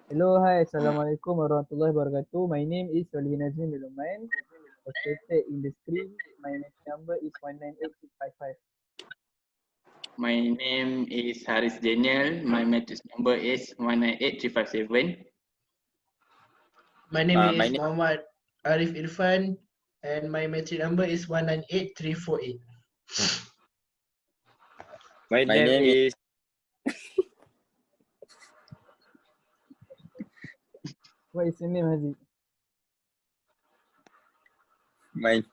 Hello, hi, Assalamualaikum warahmatullahi wabarakatuh. My name is Wali Nazim Iluman. As stated in the screen, my number is 198655. My name is Haris Daniel. My matrix number is 198357. My name My is name Muhammad Arif Irfan and my matric number is 198348. my name name is What is your name, Haziq? my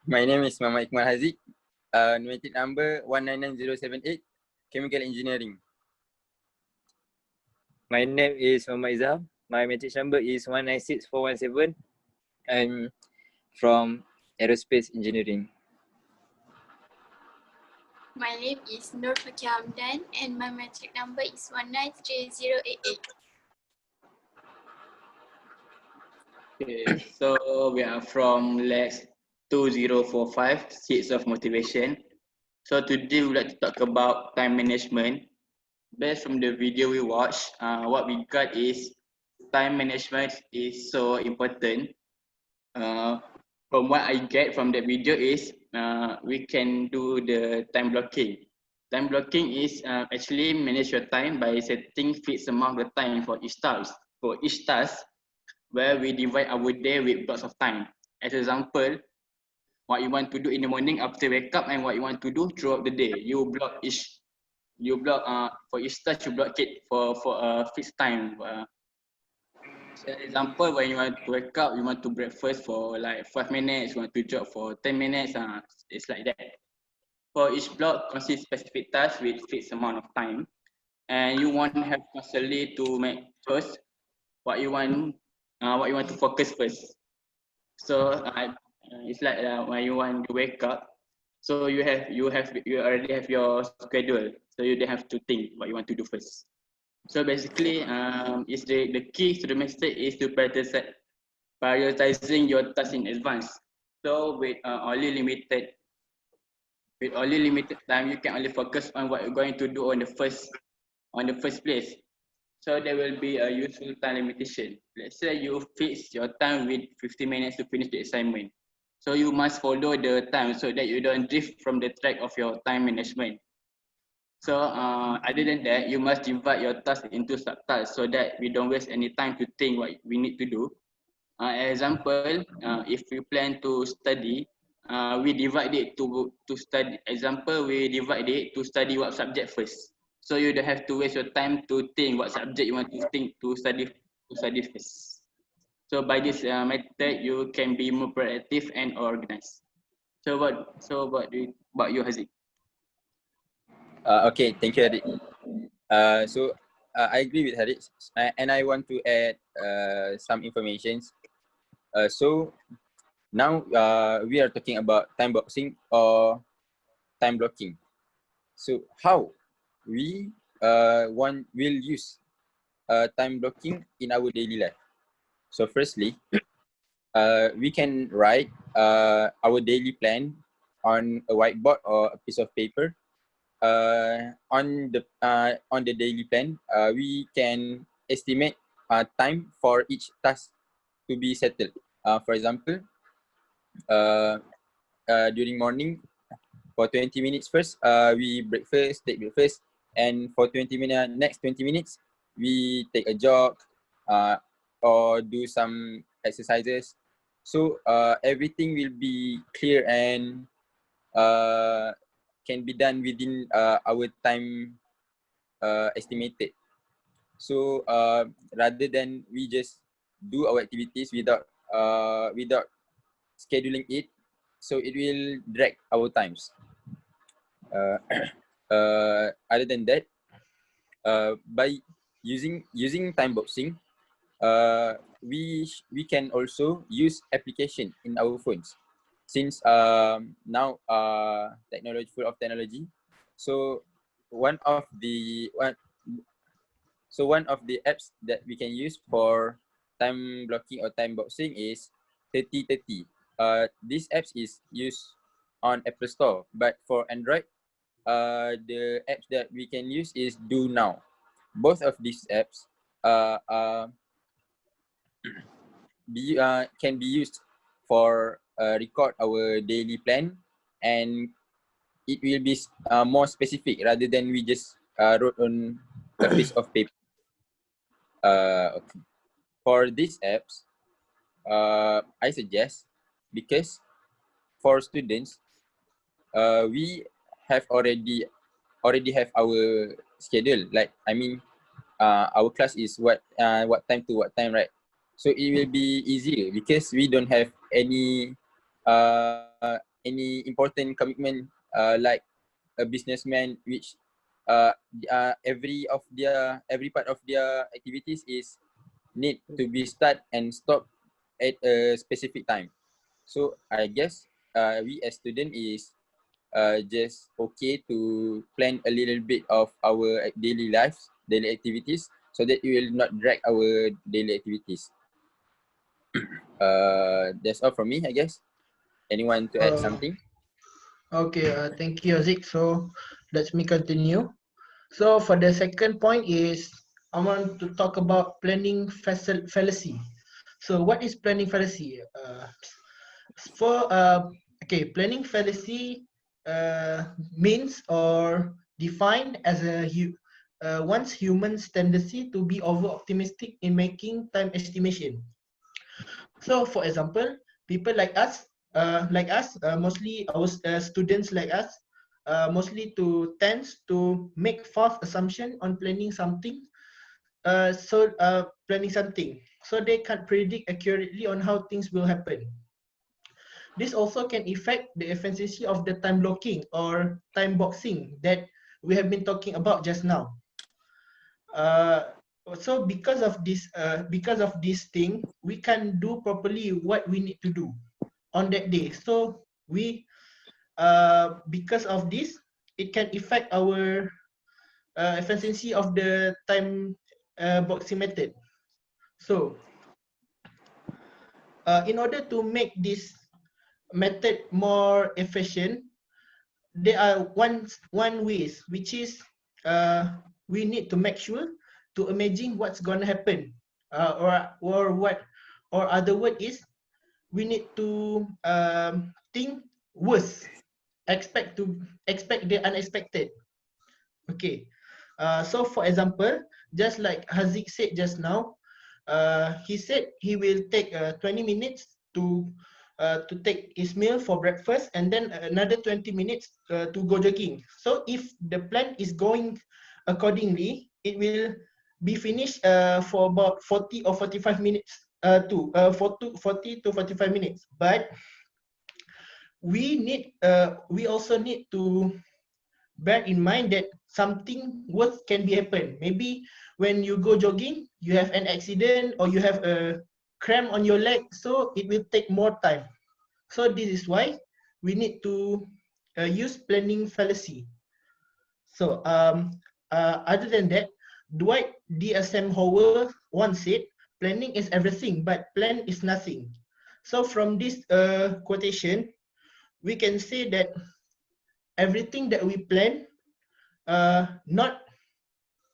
my name is Muhammad Iqmal Haziq. Numeric number 199078. Chemical Engineering. My name is Muhammad Izam. My matrix number is 196417. I'm from Aerospace Engineering. My name is Nur Fakir Hamdan and my matric number is 193088. Okay, so we are from LAX2045, Seeds of Motivation. So today we would like to talk about time management. Based from the video we watched, what we got is time management is so important. From what I get from the video is we can do the time blocking. Time blocking is actually manage your time by setting fixed amount of time for each task. For each task, where we divide our day with blocks of time. As example, what you want to do in the morning after wake up and what you want to do throughout the day. You block for each task you block it for a fixed time. So example, when you want to wake up, you want to breakfast for like 5 minutes, you want to jog for 10 minutes, it's like that. For each block consists specific tasks with fixed amount of time, and you want to have constantly to make choice what you want to focus first. So it's like when you want to wake up, so you already have your schedule, so you don't have to think what you want to do first. So basically, is the key to the mistake is to prioritizing your task in advance. So with only limited time, you can only focus on what you're going to do on the first place. So there will be a useful time limitation. Let's say you fix your time with 50 minutes to finish the assignment. So you must follow the time so that you don't drift from the track of your time management. So other than that, you must divide your task into subtasks so that we don't waste any time to think what we need to do. Example, if we plan to study, we divide it to study. Example, we divide it to study what subject first. So you don't have to waste your time to think what subject you want to think to study first. So by this method, you can be more proactive and organized. So about you, Haziq? Okay, thank you, Haris. I agree with Haris, and I want to add some informations. So now we are talking about time boxing or time blocking. So how we will use time blocking in our daily life. So firstly, we can write our daily plan on a whiteboard or a piece of paper. On the daily plan, we can estimate time for each task to be settled. For example, during morning, for 20 minutes first, we take breakfast, and for next 20 minutes, we take a jog or do some exercises. So everything will be clear and can be done within our time estimated. So rather than we just do our activities without scheduling it, so it will drag our times. Other than that, by using time boxing, we can also use application in our phones, since now technology full of technology. So one of the apps that we can use for time blocking or time boxing is 3030. This app is used on Apple Store, but for Android, the apps that we can use is Do Now. Both of these apps can be used for record our daily plan, and it will be more specific rather than we just wrote on a piece of paper. Okay. For these apps, I suggest, because for students, we have already have our schedule. Like, I mean, our class is what time to what time, right? So it will be easier because we don't have any important commitment like a businessman, which every part of their activities is need to be start and stop at a specific time. So I guess we as student is just okay to plan a little bit of our daily lives, daily activities, so that it will not drag our daily activities. That's all from me, I guess. Anyone to add something? Okay, thank you, Azik. So let me continue. So for the second point is I want to talk about planning fallacy. So what is planning fallacy? Planning fallacy means or defined as one's human's tendency to be over optimistic in making time estimation. So, for example, people mostly our students like us, mostly tends to make false assumption on planning something. Planning something, so they can't predict accurately on how things will happen. This also can affect the efficiency of the time blocking or time boxing that we have been talking about just now. So because of this thing, we can do properly what we need to do on that day. So because of this, it can affect our efficiency of the time boxing method. So in order to make this method more efficient, there are one ways, which is we need to make sure to imagine what's gonna happen, or other word is we need to think worse, expect the unexpected. Okay, so for example, just like Haziq said just now, he said he will take 20 minutes to take his meal for breakfast, and then another 20 minutes to go jogging. So if the plan is going accordingly, it will be finished for about 40 or 45 minutes to 40 to 45 minutes. But we also need to bear in mind that something worse can be happen. Maybe when you go jogging, you have an accident or you have a cramp on your leg, so it will take more time. So this is why we need to use planning fallacy. So other than that, Dwight D. Eisenhower once said, "Planning is everything, but plan is nothing." So from this quotation, we can say that everything that we plan, not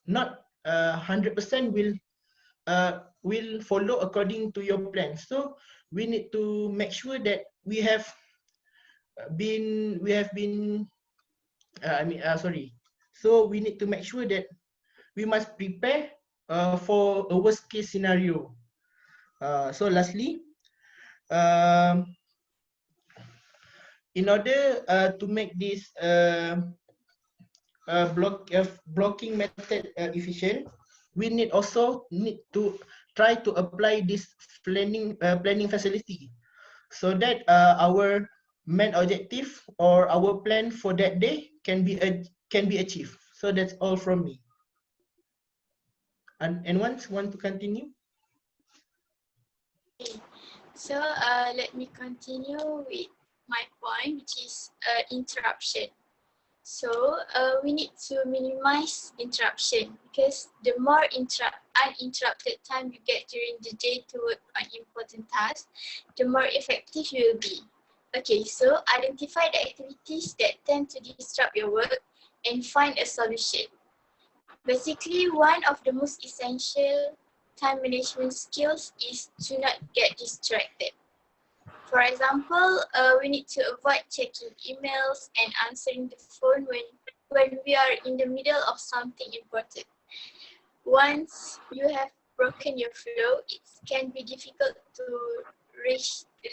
100% will follow according to your plan. So we need to make sure that we have been so we need to make sure that we must prepare for a worst case scenario. So lastly, in order to make this blocking method efficient, we need to try to apply this planning facility, so that our main objective or our plan for that day can be achieved. So that's all from me. And anyone want to continue? Okay. So let me continue with my point, which is interruption. So we need to minimize interruption, because the more uninterrupted time you get during the day to work on important tasks, the more effective you will be. Okay, so identify the activities that tend to disrupt your work and find a solution. Basically, one of the most essential time management skills is to not get distracted. For example, we need to avoid checking emails and answering the phone when we are in the middle of something important. Once you have broken your flow, it can be difficult to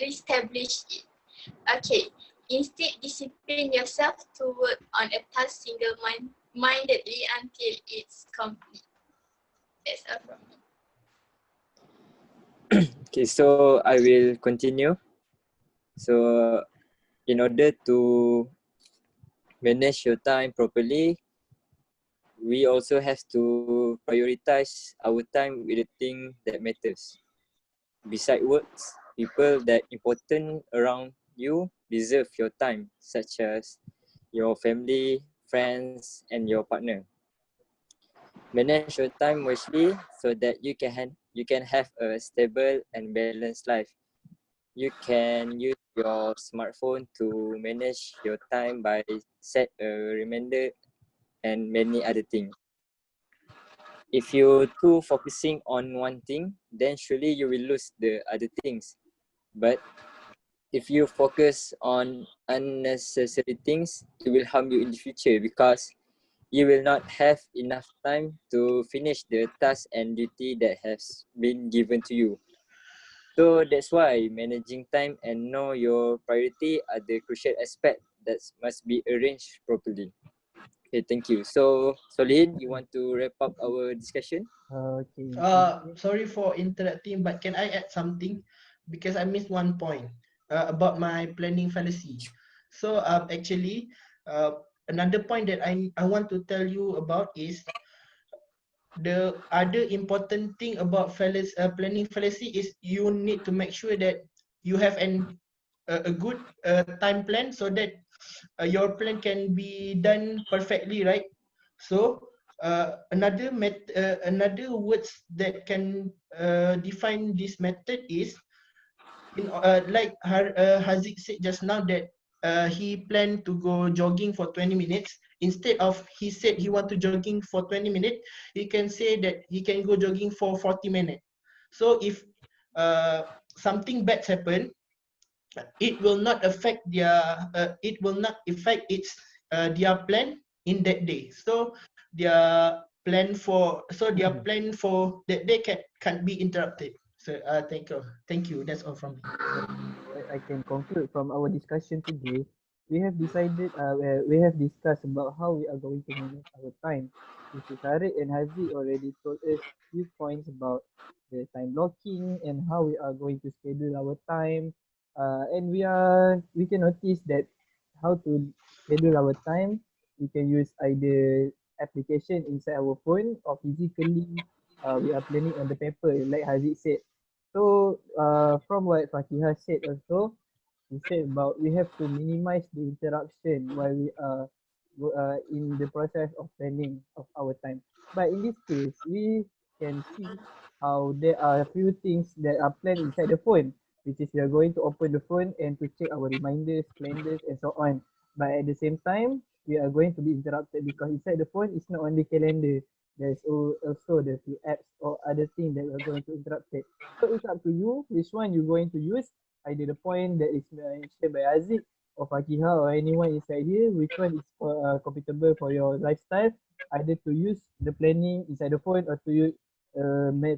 reestablish it. Okay, instead discipline yourself to work on a task single-mindedly until it's complete. That's all from me. Okay, so I will continue. So in order to manage your time properly, we also have to prioritize our time with the thing that matters. Beside works, people that important around you deserve your time, such as your family, friends, and your partner. Manage your time wisely so that you can have a stable and balanced life. You can use your smartphone to manage your time by set a reminder and many other things. If you're too focusing on one thing, then surely you will lose the other things. But if you focus on unnecessary things, it will harm you in the future because you will not have enough time to finish the task and duty that has been given to you. So that's why managing time and know your priority are the crucial aspect that must be arranged properly. Okay, thank you. So, Solihin, you want to wrap up our discussion? Okay. Sorry for interrupting, but can I add something? Because I missed one point about my planning fallacy. So actually, another point that I want to tell you about is the other important thing about planning fallacy is you need to make sure that you have a good time plan so that your plan can be done perfectly, right? So another words that can define this method is like Haziq said just now that he planned to go jogging for 20 minutes. Instead of he said he want to jogging for 20 minutes, he can say that he can go jogging for 40 minutes. So if something bad happen, it will not affect their plan in that day. So their plan for that day can't be interrupted. So thank you. That's all from me. I can conclude from our discussion today. We have discussed about how we are going to manage our time. Mr. Tariq and Haziq already told us few points about the time blocking and how we are going to schedule our time. And we can notice that how to schedule our time. We can use either application inside our phone or physically. We are planning on the paper, like Haziq said. So from what Fakihah said also, he said about we have to minimize the interruption while we are in the process of planning of our time. But in this case, we can see how there are a few things that are planned inside the phone, which is we are going to open the phone and to check our reminders, calendars, and so on. But at the same time, we are going to be interrupted because inside the phone it's not only calendar. There's also the few apps or other things that we are going to interrupt it. So it's up to you which one you're going to use. Either the point that is mentioned by Aziz or Fakiha or anyone inside here, which one is compatible for your lifestyle. Either to use the planning inside the phone or to use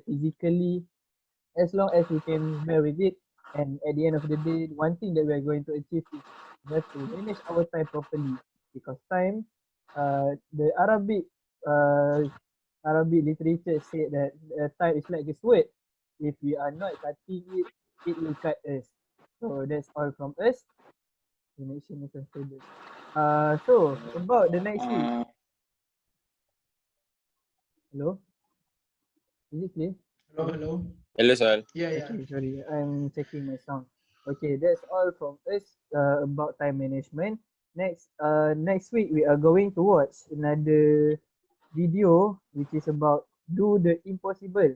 physically, as long as we can bear with it. And at the end of the day, one thing that we are going to achieve is we have to manage our time properly because time, the Arabic literature said that time is like a sword. If we are not cutting it, it will cut us. So that's all from us. Connection is unstable. So about the next week. Hello? Is it clear? Hello, hello. Hello, Sol. Yeah. Okay, sorry, I'm checking my sound. Okay, that's all from us about time management. Next week we are going to watch another video which is about do the impossible.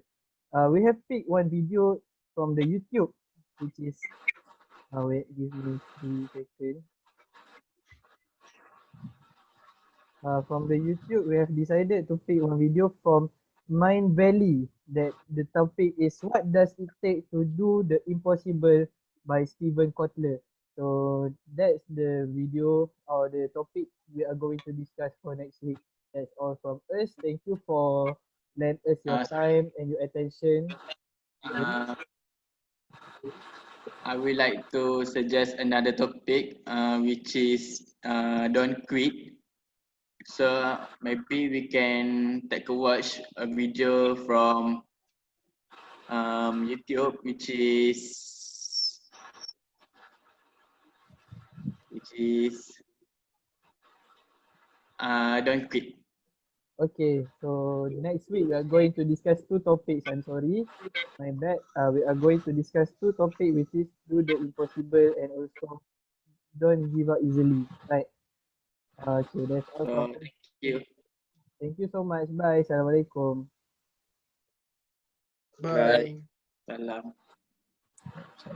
We have picked one video from the YouTube, which is wait, give me 3 seconds. from the YouTube, we have decided to pick one video from Mind Valley. That the topic is what does it take to do the impossible by Stephen Kotler. So that's the video or the topic we are going to discuss for next week. That's all from us. Thank you for lend us your Sorry. time and your attention. Sorry. Uh, I would like to suggest another topic, which is don't quit. So maybe we can take a watch a video from YouTube, which is don't quit. Okay, so next week we are going to discuss two topics. I'm sorry, my bad. We are going to discuss two topics, which is do the impossible and also don't give up easily. Right? Okay, that's all from So us. thank you. Thank you so much. Bye. Assalamualaikum. Bye. Bye. Salam. So,